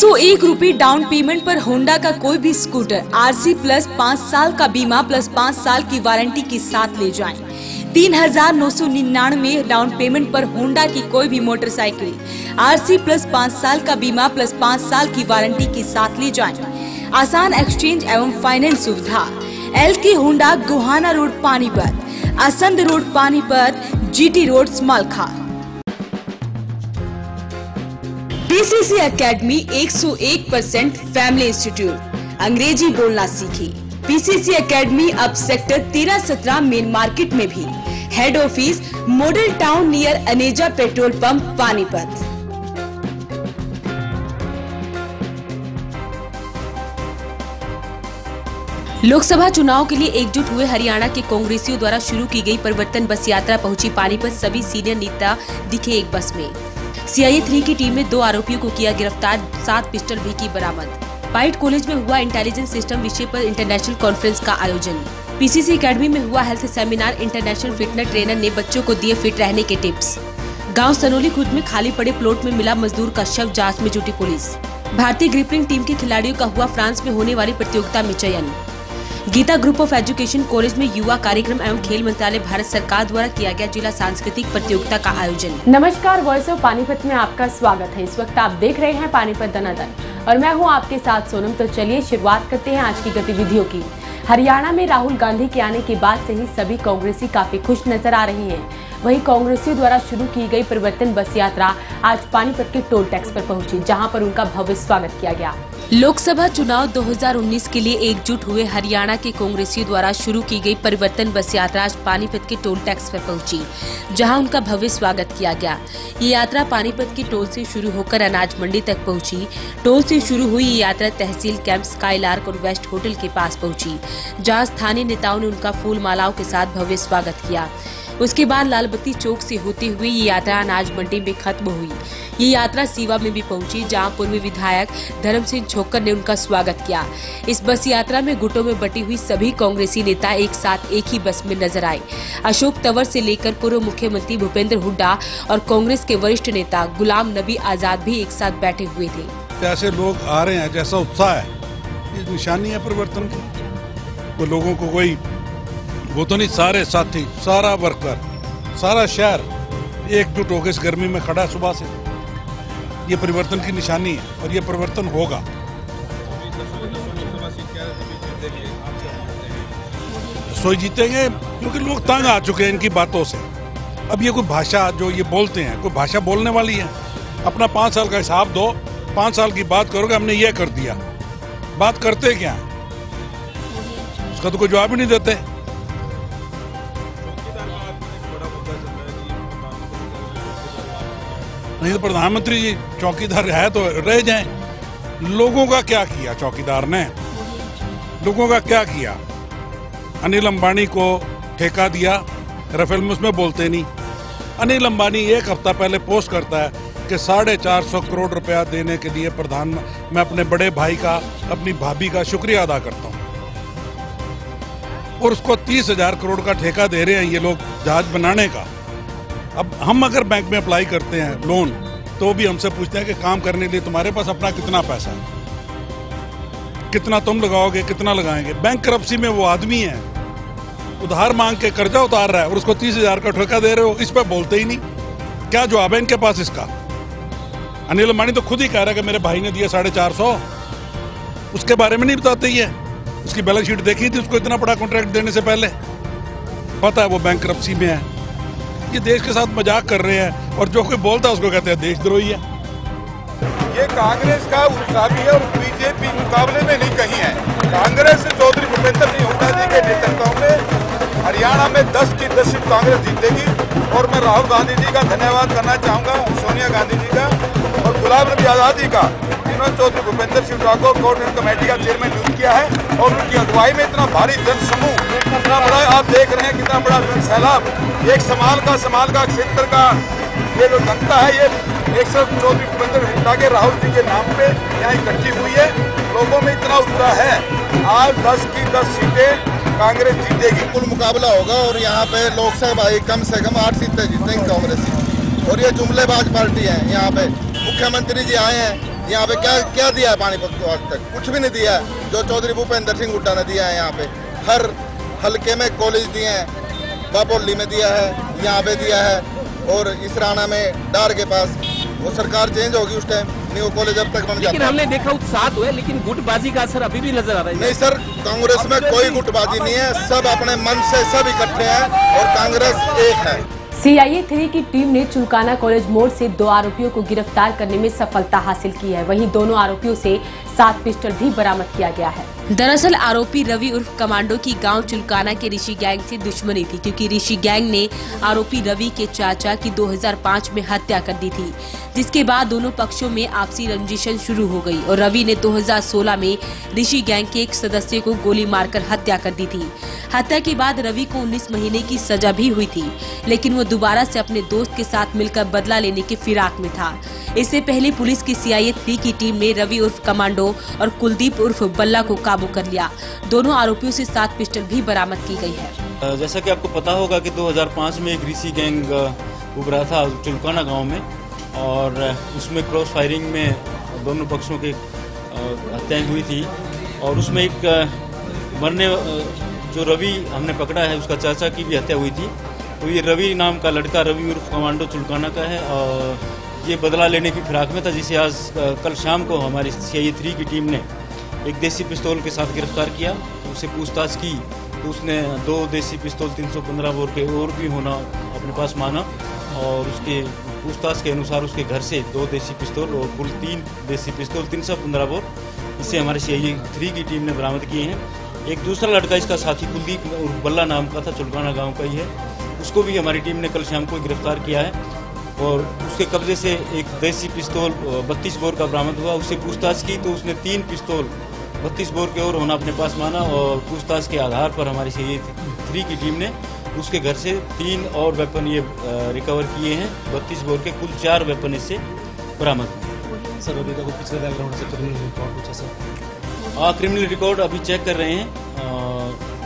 101 रुपए down payment पर Honda का कोई भी स्कूटर आरसी प्लस 5 साल का बीमा प्लस 5 साल की वारंटी के साथ ले जाएं। 3,999 डाउन पेमेंट पर होंडा की कोई भी मोटरसाइकिल आरसी प्लस 5 साल का बीमा प्लस 5 साल की वारंटी के साथ ले जाएं। आसान एक्सचेंज एवं फाइनेंस सुविधा। LK Honda Gohana road Panipat, Asandh road Panipat, GT road Samalkha. PCC academy 101% family institute. अंग्रेजी बोलना सीखी। PCC एकेडमी अब सेक्टर 13-17 मेन मार्केट में भी। Head office model town near Aneja petrol pump Panipat. Lok Sabha चुनाव के लिए एकजुट हुए हरियाणा के कांग्रेसियों द्वारा शुरू की गई परिवर्तन बस यात्रा पहुंची पानीपत। सभी सीनियर नेता दिखे एक बस में। CIA 3 की टीम ने 2 आरोपियों को किया गिरफ्तार, 7 पिस्टल भी की बरामद। पाइट कॉलेज में हुआ इंटेलिजेंस सिस्टम विषय पर इंटरनेशनल कॉन्फ्रेंस का आयोजन। PCC एकेडमी में हुआ health seminar. International fitness trainer ने बच्चों को दिए फिट रहने के टिप्स। गांव सनोली खुर्द में खाली पड़े प्लॉट में मिला मजदूर का शव, जांच में जुटी पुलिस। भारतीय ग्रिपलिंग टीम के खिलाड़ियों का हुआ फ्रांस में होने वाली प्रतियोगिता में चयन। Geeta group of education college में युवा कार्यक्रम एवं खेल मंत्रालय भारत सरकार द्वारा किया गया जिला सांस्कृतिक प्रतियोगिता का आयोजन। नमस्कार, वॉइस ऑफ पानीपत में आपका स्वागत है। इस वक्त आप देख रहे हैं पानीपत दनादन और मैं हूं आपके साथ सोनम। तो चलिए शुरुआत करते हैं आज की गतिविधियों की। हरियाणा में राहुल गांधी के आने के बाद से ही सभी कांग्रेसी काफी खुश नजर आ रही हैं। वहीं कांग्रेसियों द्वारा शुरू की गई परिवर्तन बस यात्रा आज पानीपत के टोल टैक्स पर पहुंची, जहां पर उनका भव्य स्वागत किया गया। लोकसभा चुनाव 2019 के लिए एकजुट हुए हरियाणा के कांग्रेसियों द्वारा शुरू की गई परिवर्तन बस यात्रा आज पानीपत के टोल टैक्स पर पहुंची, जहां उनका भव्य स्वागत किया गया। ये यात्रा पानीपत के टोल से शुरू होकर अनाज मंडी तक पहुंची। टोल से शुरू हुई ये यात्रा तहसील कैंप, स्काईलार्क और वेस्ट होटल के पास पहुंची, जहां स्थानीय नेताओं ने उनका फूल मालाओं के साथ भव्य स्वागत किया। उसके बाद लालबत्ती चौक से होते हुए ये यात्रा अनाज मंडी में खत्म हुई। ये यात्रा सीवा में भी पहुंची, जहां पूर्व विधायक धर्म सिंह छोक्कर ने उनका स्वागत किया। इस बस यात्रा में गुटों में बटी हुई सभी कांग्रेसी नेता एक साथ एक ही बस में नजर आए। अशोक तंवर से लेकर पूर्व मुख्यमंत्री भूपेंद्र हुड्डा और कांग्रेस के वरिष्ठ नेता गुलाम नबी आजाद भी एक साथ बैठे हुए थे। जैसे लोग आ रहे हैं, जैसा उत्साह है, ये निशानी है परिवर्तन की। तो लोगों को कोई वो तो नहीं, सारे साथी, सारा वर्कर, सारा शहर एकजुट होकर इस गर्मी में खड़ा सुबह से। ये परिवर्तन की निशानी है और ये परिवर्तन होगा। सोई जीतेंगे क्योंकि लोग तंग आ चुके हैं इनकी बातों से। अब ये कोई भाषा जो ये बोलते हैं, कोई भाषा बोलने वाली है? अपना 5 साल का हिसाब दो। 5 साल की बात करोगे हमने ये कर दिया, बात करते क्या? उसका तो कोई जवाब ही नहीं देते। नहीं तो प्रधानमंत्री जी चौकीदार है तो रह जाएं। लोगों का क्या किया चौकीदार ने? लोगों का क्या किया? अनिल अंबानी को ठेका दिया, राफेल में उसमें बोलते नहीं। अनिल अंबानी एक हफ्ता पहले पोस्ट करता है कि 450 करोड़ रुपया देने के लिए मैं अपने बड़े भाई का, अपनी भाभी का शुक्रिया अदा करता हूं। और उसको 30,000 करोड़ का ठेका दे रहे हैं ये लोग जहाज बनाने का। अब हम अगर बैंक में अप्लाई करते हैं लोन, तो भी हमसे पूछते हैं कि काम करने के लिए तुम्हारे पास अपना कितना पैसा है, कितना तुम लगाओगे, कितना लगाएंगे? बैंक करप्सी में वो आदमी है, उधार मांग के कर्जा उतार रहा है और उसको 30,000 का ठेका दे रहे हो। इस पर बोलते ही नहीं। क्या जवाब है इनके पास इसका? अनिल अंबानी तो खुद ही कह रहा है कि मेरे भाई ने दिया 450, उसके बारे में नहीं बताते ही है। उसकी बैलेंस शीट देखी थी उसको इतना बड़ा कॉन्ट्रैक्ट देने से पहले। पता है वो बैंक करप्सी में है। ये देश के साथ मजाक कर रहे हैं और जो कोई बोलता है उसको कहते हैं देशद्रोही है। ये कांग्रेस का उत्साह भी है और बीजेपी मुकाबले में नहीं कहीं है। कांग्रेस चौधरी भूपेंद्र सिंह हुड्डा जी के नेतृत्व में हरियाणा में 10 की 10 सीट कांग्रेस जीतेगी। और मैं राहुल गांधी जी का धन्यवाद करना चाहूंगा, सोनिया गांधी जी का और गुलाम नबी आजाद जी का, जिन्होंने चौधरी भूपेंद्र सिंह हुड्डा को कोऑर्डिनेशन कमेटी का चेयरमैन नियुक्त किया है। और उनकी अगुवाई में इतना भारी जन समूह, इतना बड़ा आप देख रहे हैं, कितना बड़ा जन सैलाब, एक समाल का क्षेत्र का ये जो जनता है, ये एक सब चौधरी भूपेंद्र हुड्डा के राहुल जी के नाम पे यहाँ इकट्ठी हुई है। लोगों में इतना उत्साह है। आज 10 की 10 सीटें कांग्रेस जीतेगी। कुल मुकाबला होगा और यहाँ पे लोकसभा कम से कम 8 सीटें जीतेंगी कांग्रेस। और ये जुमलेबाज पार्टी है। यहाँ पे मुख्यमंत्री जी आए हैं, यहाँ पे क्या दिया है पानीपत को आज तक? कुछ भी नहीं दिया है। जो चौधरी भूपेंद्र सिंह हुड्डा ने दिया है यहाँ पे, हर हल्के में कॉलेज दिए हैं, बापोली में दिया है, यहाँ पे दिया है, और इसराना में डार के पास। वो सरकार चेंज होगी उस टाइम न्यू कॉलेज अब तक बन जाता। लेकिन हमने देखा उत्साह हुआ है, लेकिन गुटबाजी का असर अभी भी नजर आ रहा है। नहीं सर, कांग्रेस में कोई गुटबाजी नहीं है, सब अपने मन से सब इकट्ठे हैं और कांग्रेस एक है। CIA 3 की टीम ने चुलकाना कॉलेज मोड़ से 2 आरोपियों को गिरफ्तार करने में सफलता हासिल की है। वहीं दोनों आरोपियों से 7 पिस्टल भी बरामद किया गया है। दरअसल आरोपी रवि उर्फ कमांडो की गांव चुलकाना के ऋषि गैंग से दुश्मनी थी, क्योंकि ऋषि गैंग ने आरोपी रवि के चाचा की 2005 में हत्या कर दी थी, जिसके बाद दोनों पक्षों में आपसी रंजिशन शुरू हो गई और रवि ने 2016 में ऋषि गैंग के एक सदस्य को गोली मारकर हत्या कर दी थी। हत्या के बाद रवि को 19 महीने की सजा भी हुई थी, लेकिन वो दोबारा से अपने दोस्त के साथ मिलकर बदला लेने के फिराक में था। इससे पहले पुलिस की CIA 3 की टीम ने रवि उर्फ कमांडो और कुलदीप उर्फ बल्ला को काबू कर लिया। दोनों आरोपियों से 7 पिस्टल भी बरामद की गई है। जैसा कि आपको पता होगा कि 2005 में एक ऋषि गैंग उभरा था चुलकाना गांव में, और उसमें क्रॉस फायरिंग में दोनों पक्षों की हत्याएं हुई थी, और उसमें एक मरने जो रवि हमने पकड़ा है उसका चाचा की भी हत्या हुई थी। तो ये रवि नाम का लड़का रवि उर्फ कमांडो चुलकाना का है, और ये बदला लेने की फिराक में था, जिसे आज कल शाम को हमारी CIA 3 की टीम ने एक देसी पिस्तौल के साथ गिरफ्तार किया। उससे पूछताछ की तो उसने 2 देसी पिस्तौल 315 बोर के और भी होना अपने पास माना, और उसके पूछताछ के अनुसार उसके घर से 2 देसी पिस्तौल और कुल 3 देसी पिस्तौल 315 बोर इसे हमारे CIA 3 की टीम ने बरामद किए हैं। एक दूसरा लड़का इसका साथी कुलदीप और बल्ला नाम का था, चुलकाना गांव का ही है, उसको भी हमारी टीम ने कल शाम को गिरफ्तार किया है, और उसके कब्जे से एक देसी पिस्तौल 32 बोर का बरामद हुआ। उससे पूछताछ की तो उसने 3 पिस्तौल 32 बोर के और होना अपने पास माना, और पूछताछ के आधार पर हमारी CIA 3 की टीम ने उसके घर से 3 और वेपन ये रिकवर किए हैं। 32 बोर के कुल 4 वेपन इससे बरामद हुए। सर अभी तक पिछले बैकग्राउंड से क्रिमिनल रिकॉर्ड कुछ ऐसा? क्रिमिनल रिकॉर्ड अभी चेक कर रहे हैं,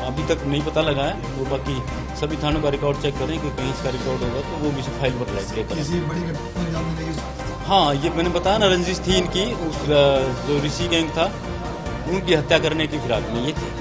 अभी तक नहीं पता लगा है, वो बाकी सभी थानों का रिकॉर्ड चेक करें कि कहीं इसका रिकॉर्ड होगा तो वो भी फाइल पर लाएंगे। हाँ, ये मैंने बताया ना, रंजिश थी इनकी, उस जो ऋषि गैंग था उनकी हत्या करने की फिराक में ये थी।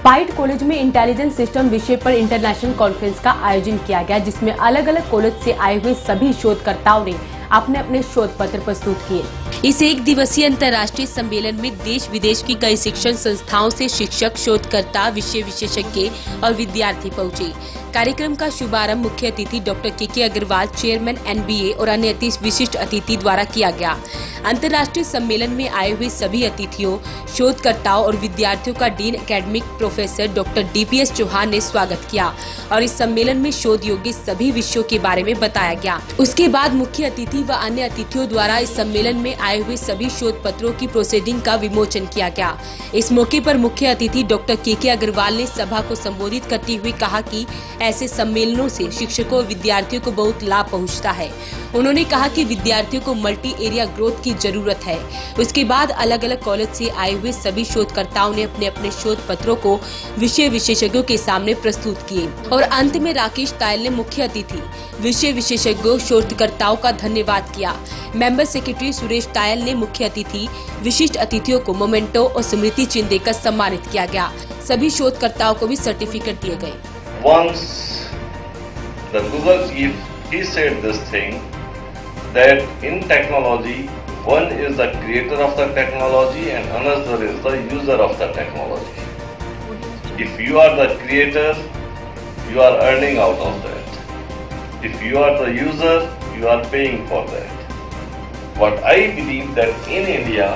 पाइट कॉलेज में इंटेलिजेंस सिस्टम विषय पर इंटरनेशनल कॉन्फ्रेंस का आयोजन किया गया, जिसमें अलग अलग कॉलेज से आए हुए सभी शोधकर्ताओं ने अपने अपने शोध पत्र प्रस्तुत किए। इस 1 दिवसीय अंतर्राष्ट्रीय सम्मेलन में देश विदेश की कई शिक्षण संस्थाओं से शिक्षक, शोधकर्ता, विषय विशेषज्ञ और विद्यार्थी पहुंचे। कार्यक्रम का शुभारंभ मुख्य अतिथि डॉक्टर के अग्रवाल, चेयरमैन NBA और अन्य विशिष्ट अतिथि द्वारा किया गया। अंतर्राष्ट्रीय सम्मेलन में आए हुए सभी अतिथियों, शोधकर्ताओं और विद्यार्थियों का dean academic professor doctor DPS Chauhan ने स्वागत किया, और इस सम्मेलन में शोध योग्य सभी विषयों के बारे में बताया गया। उसके बाद मुख्य अतिथि व अन्य अतिथियों द्वारा इस सम्मेलन में आए हुए सभी शोध पत्रों की प्रोसीडिंग का विमोचन किया गया। इस मौके पर मुख्य अतिथि डॉक्टर के अग्रवाल ने सभा को संबोधित करते हुए कहा कि ऐसे सम्मेलनों से शिक्षकों और विद्यार्थियों को बहुत लाभ पहुंचता है। उन्होंने कहा कि विद्यार्थियों को मल्टी एरिया ग्रोथ की जरूरत है। उसके बाद अलग अलग कॉलेज से आए हुए सभी शोधकर्ताओं ने अपने अपने शोध पत्रों को विषय विशेषज्ञों के सामने प्रस्तुत किए, और अंत में राकेश तायल ने मुख्य अतिथि, विषय विशेषज्ञों, शोधकर्ताओं का धन्यवाद किया। मेंबर सेक्रेटरी सुरेश तायल ने मुख्य अतिथि, विशिष्ट अतिथियों को मोमेंटो और स्मृति चिन्ह देकर सम्मानित किया गया। सभी शोधकर्ताओं को भी सर्टिफिकेट दिए गए। Once the Google chief, he said this thing, that in technology, one is the creator of the technology and another is the user of the technology. If you are the creator, you are earning out of that. If you are the user, you are paying for that. What I believe that in India,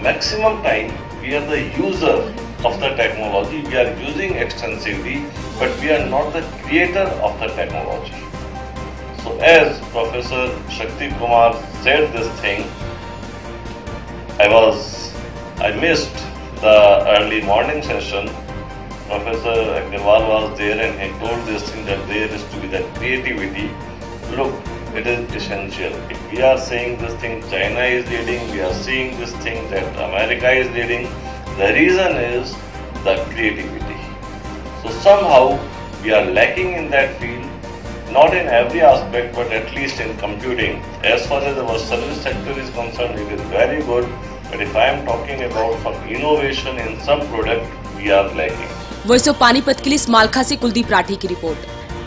maximum time we are the user of the technology. We are using extensively, but we are not the creator of the technology. So as Professor Shakti Kumar said this thing, I missed the early morning session. Professor Agarwal was there and he told this thing that there is to be that creativity. Look, it is essential. If we are saying this thing, China is leading, we are seeing this thing that America is leading, the reason is the creativity. So somehow we are lacking in that field. not in every aspect, but at least in computing. As far as our service sector is concerned, it is very good. But if I am talking about some innovation in some product, we are lacking. Voice of Panipat के लिए स्मालखा से कुलदीप राठी की report.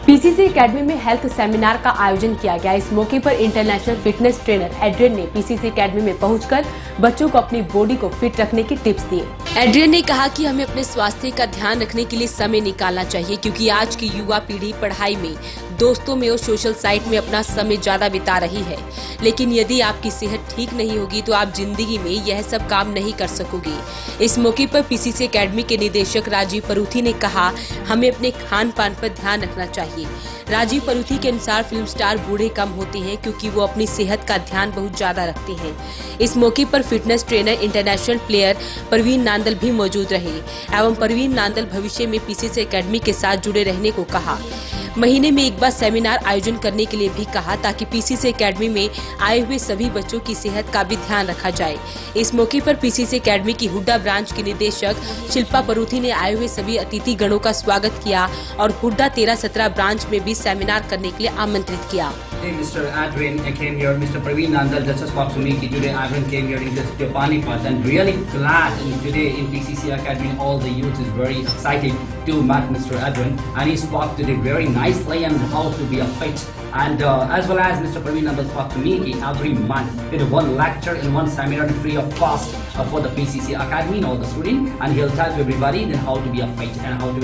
PCC academy में health seminar का आयोजन किया गया। इस मौके पर इंटरनेशनल फिटनेस ट्रेनर एड्रियन ने पीसीसी एकेडमी में पहुंचकर बच्चों को अपनी बॉडी को फिट रखने की टिप्स दिए। एड्रियन ने कहा कि हमें अपने स्वास्थ्य का ध्यान रखने के लिए समय निकालना चाहिए, क्योंकि आज की युवा पीढ़ी पढ़ाई में, दोस्तों में और सोशल साइट में अपना समय ज्यादा बिता रही है। लेकिन यदि आपकी सेहत ठीक नहीं होगी तो आप जिंदगी में यह सब काम नहीं कर सकोगे। इस मौके पर पीसीसी एकेडमी के निदेशक राजीव परूथी ने कहा, हमें अपने खान पान पर ध्यान रखना चाहिए। राजीव परूथी के अनुसार फिल्म स्टार बूढ़े कम होते हैं क्योंकि वो अपनी सेहत का ध्यान बहुत ज्यादा रखते हैं। इस मौके पर fitness trainer international player Parveen Nandal भी मौजूद रहे एवं परवीन नांदल भविष्य में पीसीसी एकेडमी के साथ जुड़े रहने को कहा। महीने में एक बार सेमिनार आयोजन करने के लिए भी कहा, ताकि पीसीसी एकेडमी में आए हुए सभी बच्चों की सेहत का भी ध्यान रखा जाए। इस मौके पर पीसीसी एकेडमी की हुड्डा ब्रांच की निदेशक शिल्पा परूथी ने आए हुए सभी अतिथि गणों का स्वागत किया और हुड्डा 13-17 ब्रांच में भी सेमिनार करने के लिए आमंत्रित किया। Mr. Adrian came here, Mr. Parveen Nandal just spoke to me today. Adrian came here in the Panipat and really glad today in PCC Academy all the youth is very excited to meet Mr. Adrian and he spoke today very nicely on how to be a fit and as well as Mr. Parveen Nandal spoke to me every month did one lecture and one seminar free of cost for the PCC Academy and all the students and he'll tell everybody then how to be a fit and how to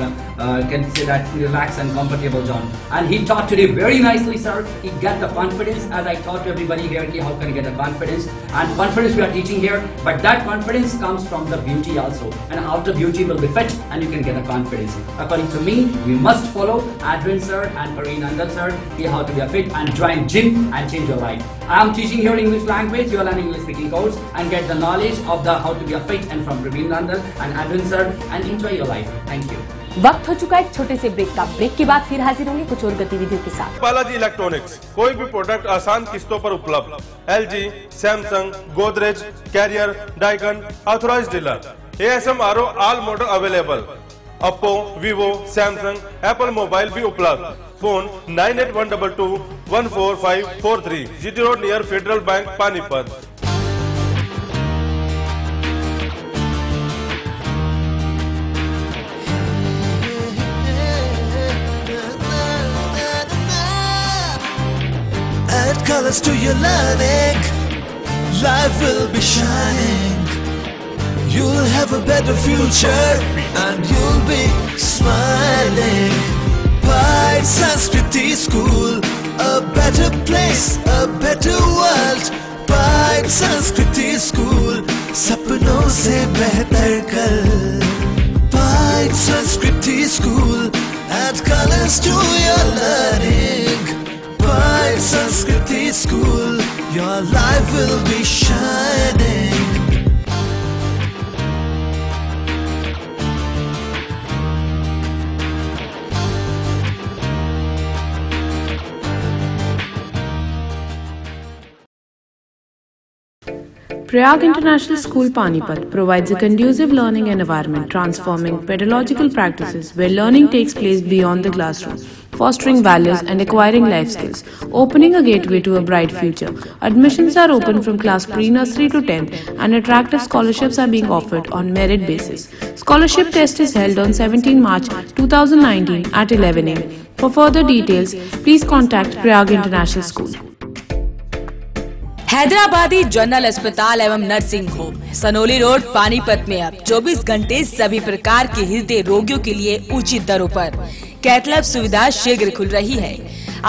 can say that relax and comfortable zone and he taught today very nicely sir. He get the confidence as I taught to everybody here how can you get the confidence and confidence we are teaching here but that confidence comes from the beauty also and after beauty will be fit and you can get the confidence. According to me we must follow Adrian sir and Parveen Nandal sir how to be a fit and join gym and change your life. I am teaching here English language, you are learning English speaking course and get the knowledge of the how to be a fit and from Parveen Nandal and Adrian sir and enjoy your life. Thank you. वक्त हो चुका है एक छोटे से break का। Break के बाद फिर हाजिर होंगे कुछ और गतिविधियों के साथ। बालाजी इलेक्ट्रॉनिक्स, कोई भी प्रोडक्ट आसान किस्तों पर उपलब्ध। LG, Samsung, Godrej, Carrier, Daikin, authorised dealer. ASM RO all model available. Oppo, Vivo, Samsung, Apple mobile भी उपलब्ध। Phone 9812214543 GT road near Federal Bank Panipat. Add colors to your learning, life will be shining. You'll have a better future and you'll be smiling. Pride Sanskriti School, a better place, a better world. Pride Sanskriti School, सपनों से बेहतर कल. Pride Sanskriti School, add colors to your learning. Pride Sanskriti School, your life will be shining. Prayag International School Panipat provides a conducive learning environment, transforming pedagogical practices where learning takes place beyond the classroom, fostering values and acquiring life skills, opening a gateway to a bright future. Admissions are open from class pre-nursery to 10th and attractive scholarships are being offered on merit basis. Scholarship test is held on 17 March 2019 at 11 am. For further details, please contact Prayag International School. Hyderabadi general अस्पताल एवं nursing home Sanauli road Panipat में अब 24 घंटे सभी प्रकार के हृदय रोगियों के लिए उचित दरों पर कैथलैब सुविधा शीघ्र खुल रही है।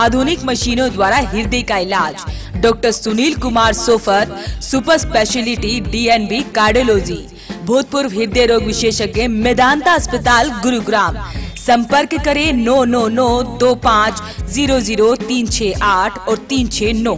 आधुनिक मशीनों द्वारा हृदय का इलाज। Doctor Sunil Kumar so far, super speciality DNB cardiology, भूतपूर्व हृदय रोग विशेषज्ञ, मेदांता अस्पताल गुरुग्राम। संपर्क करें 9992500368 और 369।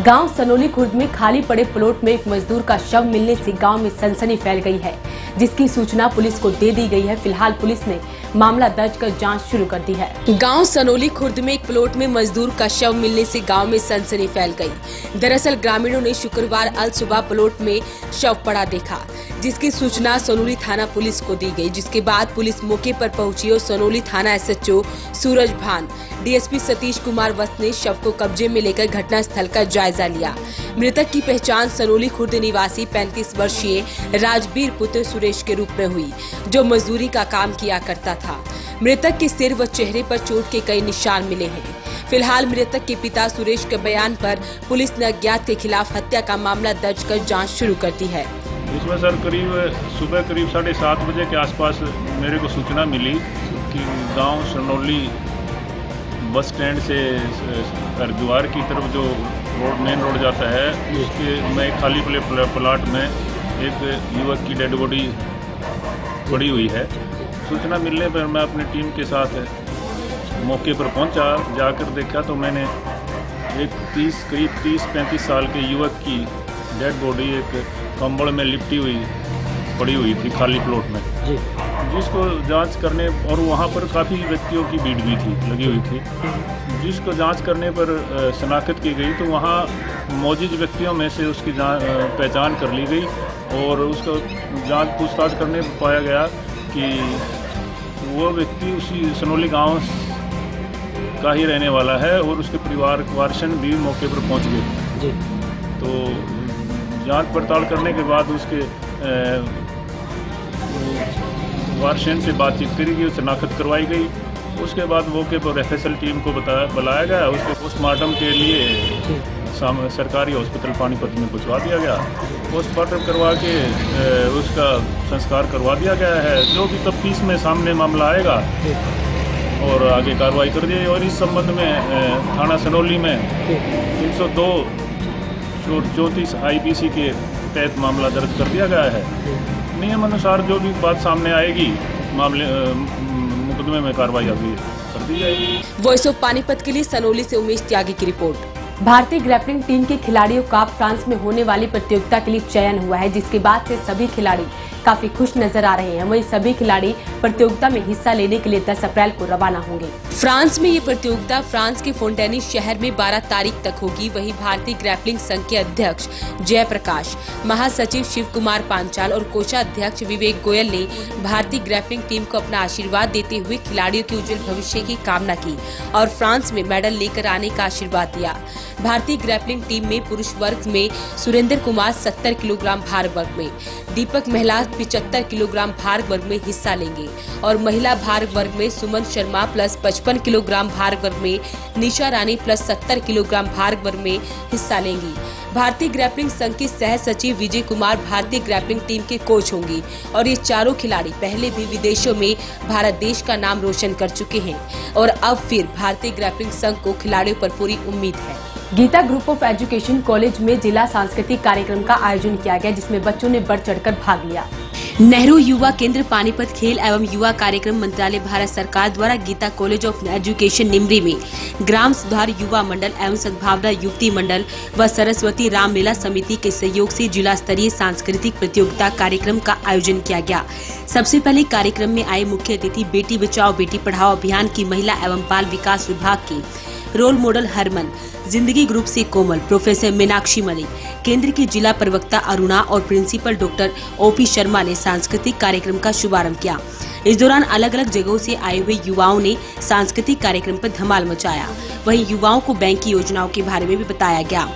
गांव सनोली खुर्द में खाली पड़े प्लॉट में एक मजदूर का शव मिलने से गांव में सनसनी फैल गई है, जिसकी सूचना पुलिस को दे दी गई है। फिलहाल पुलिस ने मामला दर्ज कर जांच शुरू कर दी है। गांव सनोली खुर्द में एक प्लॉट में मजदूर का शव मिलने से गांव में सनसनी फैल गई। दरअसल ग्रामीणों ने शुक्रवार अल सुबह प्लॉट में शव पड़ा देखा, जिसकी सूचना सोनोली थाना पुलिस को दी गई, जिसके बाद पुलिस मौके पर पहुंची और सोनोली थाना SHO सूरज भान, DSP सतीश कुमार वस्त ने शव को कब्जे में लेकर घटना स्थल का जायजा लिया। मृतक की पहचान सोनोली खुर्द निवासी 35 वर्षीय राजबीर पुत्र सुरेश के रूप में हुई, जो मजदूरी का काम किया करता था। मृतक के सिर व चेहरे पर चोट के कई निशान मिले हैं। फिलहाल मृतक के पिता सुरेश के बयान पर पुलिस ने अज्ञात के खिलाफ हत्या का मामला दर्ज कर जांच शुरू कर दी है। इसमें सर सुबह करीब 7:30 बजे के आसपास मेरे को सूचना मिली कि गांव सोनोली बस स्टैंड से हरिद्वार की तरफ जो मेन रोड जाता है, उसके में एक खाली प्लाट में एक युवक की डेड बॉडी पड़ी हुई है। सूचना मिलने पर मैं अपनी टीम के साथ मौके पर पहुंचा। जाकर देखा तो मैंने एक करीब 30-35 साल के युवक की डेड बॉडी एक कंबल में लिपटी हुई पड़ी हुई थी खाली प्लॉट में, जिसको जांच करने, और वहां पर काफ़ी व्यक्तियों की भीड़ भी थी लगी हुई थी, जिसको जांच करने पर शनाख्त की गई तो वहां मौजूद व्यक्तियों में से उसकी पहचान कर ली गई और उसको जांच पूछताछ करने पर पाया गया कि वो व्यक्ति उसी सोनोली गांव का ही रहने वाला है और उसके परिवार वार्षण भी मौके पर पहुंच गए। तो जांच पड़ताल करने के बाद उसके वार्षण से बातचीत करी गई, शनाख्त करवाई गई। उसके बाद मौके पर FSL टीम को बुलाया गया, उसको पोस्टमार्टम के लिए सरकारी हॉस्पिटल पानीपत में पहुंचवा दिया गया। पोस्टमार्टम करवा के उसका संस्कार करवा दिया गया है। जो भी तफ्तीश में सामने मामला आएगा और आगे कार्रवाई कर दी। और इस संबंध में थाना सोनोली में 302 और 34 IPC के तहत मामला दर्ज कर दिया गया है। नियम अनुसार जो भी बात सामने आएगी मामले मुकदमे में कार्रवाई आगे कर दी जाएगी। वॉइस ऑफ पानीपत के लिए सोनोली से उमेश त्यागी की रिपोर्ट। भारतीय ग्रैपलिंग टीम के खिलाड़ियों का फ्रांस में होने वाली प्रतियोगिता के लिए चयन हुआ है, जिसके बाद से सभी खिलाड़ी काफी खुश नजर आ रहे हैं। वहीं सभी खिलाड़ी प्रतियोगिता में हिस्सा लेने के लिए 10 अप्रैल को रवाना होंगे। फ्रांस में ये प्रतियोगिता फ्रांस के फोंटेनिस शहर में 12 तारीख तक होगी। वहीं भारतीय ग्रैपलिंग संघ के अध्यक्ष जयप्रकाश, महासचिव शिव कुमार पांचाल और कोषाध्यक्ष विवेक गोयल ने भारतीय ग्रैपलिंग टीम को अपना आशीर्वाद देते हुए खिलाड़ियों के उज्जवल भविष्य की कामना की और फ्रांस में मेडल लेकर आने का आशीर्वाद दिया। भारतीय ग्रैपलिंग टीम में पुरुष वर्ग में सुरेंद्र कुमार 70 किलोग्राम भार वर्ग में, दीपक महिला 75 किलोग्राम भार वर्ग में हिस्सा लेंगे और महिला भार वर्ग में सुमन शर्मा प्लस 55 किलोग्राम भार वर्ग में, निशा रानी प्लस 70 किलोग्राम भार वर्ग में हिस्सा लेंगी। भारतीय ग्रैपलिंग संघ के सह सचिव विजय कुमार भारतीय ग्रैपलिंग टीम के कोच होंगे और ये चारों खिलाड़ी पहले भी विदेशों में भारत देश का नाम रोशन कर चुके हैं और अब फिर भारतीय ग्रैपलिंग संघ को खिलाड़ियों पर पूरी उम्मीद है। Geeta group of education college में जिला सांस्कृतिक कार्यक्रम का आयोजन किया गया, जिसमें बच्चों ने बढ़ चढ़कर भाग लिया। नेहरू युवा केंद्र पानीपत खेल एवं युवा कार्यक्रम मंत्रालय भारत सरकार द्वारा गीता कॉलेज ऑफ एजुकेशन निमरी में ग्राम सुधार युवा मंडल एवं सद्भावना युवती मंडल व सरस्वती रामलीला समिति के सहयोग से जिला स्तरीय सांस्कृतिक प्रतियोगिता कार्यक्रम का आयोजन किया गया। सबसे पहले कार्यक्रम में आए मुख्य अतिथि बेटी बचाओ बेटी पढ़ाओ अभियान की महिला एवं बाल विकास विभाग की रोल मॉडल हरमन, जिंदगी ग्रुप से कोमल, प्रोफेसर मीनाक्षी मलिक, केंद्र की जिला प्रवक्ता अरुणा और प्रिंसिपल डॉक्टर OP शर्मा ने सांस्कृतिक कार्यक्रम का शुभारंभ किया। इस दौरान अलग अलग जगहों से आए हुए युवाओं ने सांस्कृतिक कार्यक्रम पर धमाल मचाया। वहीं युवाओं को बैंक की योजनाओं के बारे में भी बताया गया।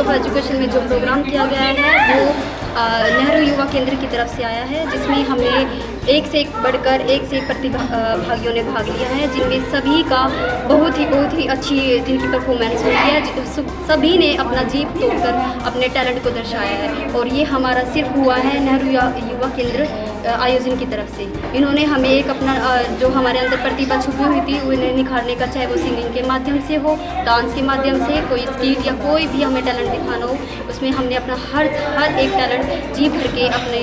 ऑफ एजुकेशन में जो प्रोग्राम किया गया है वो नेहरू युवा केंद्र की तरफ से आया है, जिसमें हमें एक से एक बढ़कर एक से एक प्रतिभागियों ने भाग लिया है, जिनमें सभी का बहुत ही अच्छी जिनकी परफॉर्मेंस हुई है। सभी ने अपना जीभ तोड़कर अपने टैलेंट को दर्शाया है और ये हमारा सिर्फ हुआ है नेहरू युवा केंद्र आयोजन की तरफ से। इन्होंने हमें एक अपना जो हमारे अंदर प्रतिभा छुपी हुई थी उन्हें निखारने का, चाहे वो सिंगिंग के माध्यम से हो, डांस के माध्यम से, कोई स्किट या कोई भी हमें टैलेंट दिखाना हो, उसमें हमने अपना हर एक टैलेंट जी भर के अपने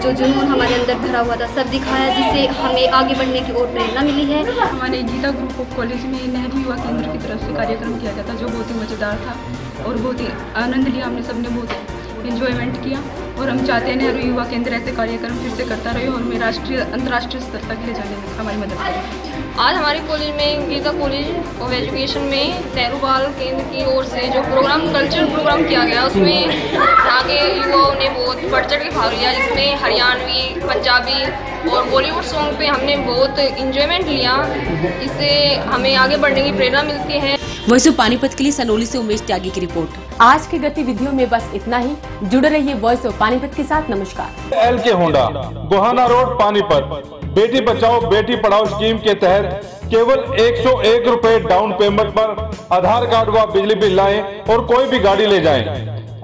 जो जुनून हमारे अंदर भरा हुआ था सब दिखाया, जिससे हमें आगे बढ़ने की और प्रेरणा मिली है। हमारे गीता ग्रुप ऑफ कॉलेज में नेहरू युवा केंद्र की तरफ से कार्यक्रम किया गया था, जो बहुत ही मज़ेदार था और बहुत ही आनंद लिया हमने सबने, बहुत एंजॉयमेंट किया और हम चाहते हैं नेहरू युवा केंद्र ऐसे कार्यक्रम फिर से करता रहे और हमें राष्ट्रीय अंतर्राष्ट्रीय स्तर तक ले जाने में हमारी मदद करें। आज हमारे कॉलेज में गीता कॉलेज ऑफ एजुकेशन में नेहरू बाल केंद्र की ओर से जो प्रोग्राम कल्चरल प्रोग्राम किया गया उसमें यहाँ के युवाओं ने बहुत बढ़ चढ़ के भाग लिया, जिसमें हरियाणवी, पंजाबी और बॉलीवुड सॉन्ग पे हमने बहुत इंजॉयमेंट लिया, इससे हमें आगे बढ़ने की प्रेरणा मिलती है। वॉइस ऑफ पानीपत के लिए सनोली से उमेश त्यागी की रिपोर्ट। आज की गतिविधियों में बस इतना ही। जुड़े रहिए वॉइस ऑफ पानीपत के साथ। नमस्कार। LK Honda, Gohana road, Panipat. बेटी बचाओ बेटी पढ़ाओ स्कीम के तहत केवल 101 रुपए डाउन पेमेंट पर आधार कार्ड व बिजली बिल लाएं और कोई भी गाड़ी ले जाएं।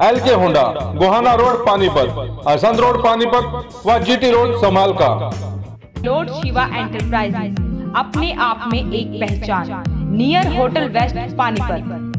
LK Honda, Gohana road, Panipat, Asandh road, Panipat व जीटी रोड, समाल का। लॉर्ड शिवा एंटरप्राइजेज, अपने आप में एक पहचान, नियर होटल वेस्ट, पानीपत।